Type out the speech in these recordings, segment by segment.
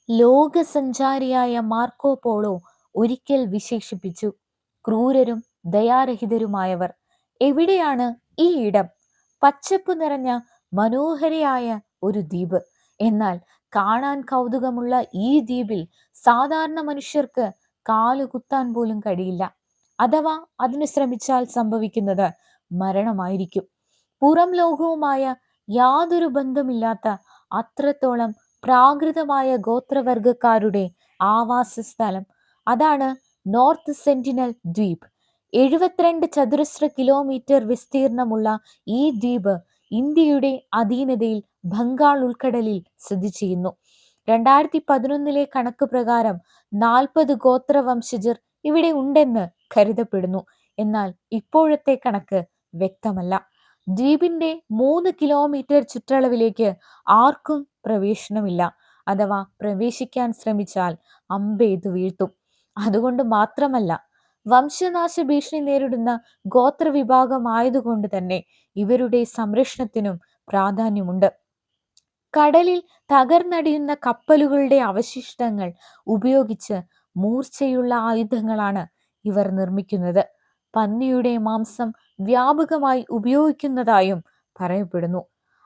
ലോകസഞ്ചാരിയായ Marco polo ഒരിക്കൽ വിശേഷിപ്പിച്ചു, ക്രൂരരും ദയാരഹിതരുമായവർ. എവിടെയാണ് ഈ ഇടം? പച്ചപ്പ് നിറഞ്ഞ മനോഹരിയായ ഒരു ദ്വീപ്. എന്നാൽ കാണാൻ കൗതുകമുള്ള ഈ ദ്വീപിൽ സാധാരണ മനുഷ്യർക്ക് കാലുകുത്താൻ പോലും കഴിയില്ല. അഥവാ അതിന് ശ്രമിച്ചാൽ സംഭവിക്കുന്നത് മരണമായിരിക്കും. പുറം ലോകവുമായ യാതൊരു ബന്ധമില്ലാത്ത അത്രത്തോളം പ്രാകൃതമായ ഗോത്രവർഗക്കാരുടെ ആവാസ സ്ഥലം. അതാണ് നോർത്ത് സെന്റിനൽ ദ്വീപ്. 72 ചതുരശ്ര കിലോമീറ്റർ വിസ്തീർണമുള്ള ഈ ദ്വീപ് ഇന്ത്യയുടെ അധീനതയിൽ ബംഗാൾ ഉൾക്കടലിൽ സ്ഥിതി ചെയ്യുന്നു. 2011 കണക്ക് പ്രകാരം 40 ഗോത്രവംശജർ ഇവിടെ ഉണ്ടെന്ന് കരുതപ്പെടുന്നു. എന്നാൽ ഇപ്പോഴത്തെ കണക്ക് വ്യക്തമല്ല. ദ്വീപിന്റെ 3 കിലോമീറ്റർ ചുറ്റളവിലേക്ക് ആർക്കും പ്രവേശനമില്ല. അഥവാ പ്രവേശിക്കാൻ ശ്രമിച്ചാൽ അമ്പെയ്തു വീഴ്ത്തും. അതുകൊണ്ട് മാത്രമല്ല, വംശനാശ ഭീഷണി നേരിടുന്ന ഗോത്രവിഭാഗമായതുകൊണ്ട് തന്നെ ഇവരുടെ സംരക്ഷണത്തിനും പ്രാധാന്യമുണ്ട്. കടലിൽ തകർന്നടിയുന്ന കപ്പലുകളുടെ അവശിഷ്ടങ്ങൾ ഉപയോഗിച്ച് മൂർച്ചയുള്ള ആയുധങ്ങളാണ് ഇവർ നിർമ്മിക്കുന്നത്. പന്നിയുടെ മാംസം വ്യാപകമായി ഉപയോഗിക്കുന്നതായും പറയപ്പെടുന്നു.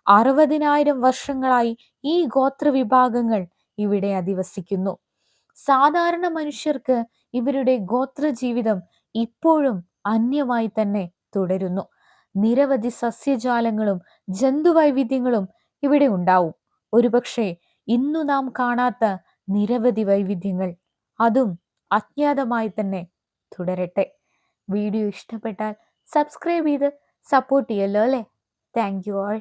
60,000 വർഷങ്ങളായി ഈ ഗോത്രവിഭാഗങ്ങൾ ഇവിടെ അധിവസിക്കുന്നു. സാധാരണ മനുഷ്യർക്ക് ഇവരുടെ ഗോത്രജീവിതം ഇപ്പോഴും അന്യമായി തന്നെ തുടരുന്നു. നിരവധി സസ്യജാലങ്ങളും ജന്തുവൈവിധ്യങ്ങളും ഇവിടെ ഉണ്ടാവും. ഒരുപക്ഷെ ഇന്നു നാം കാണാത്ത നിരവധി വൈവിധ്യങ്ങൾ, അതും അജ്ഞാതമായി തന്നെ തുടരട്ടെ. വീഡിയോ ഇഷ്ടപ്പെട്ടാൽ സബ്സ്ക്രൈബ് ചെയ്ത് സപ്പോർട്ട് ചെയ്യല്ലോ അല്ലേ? Thank you all.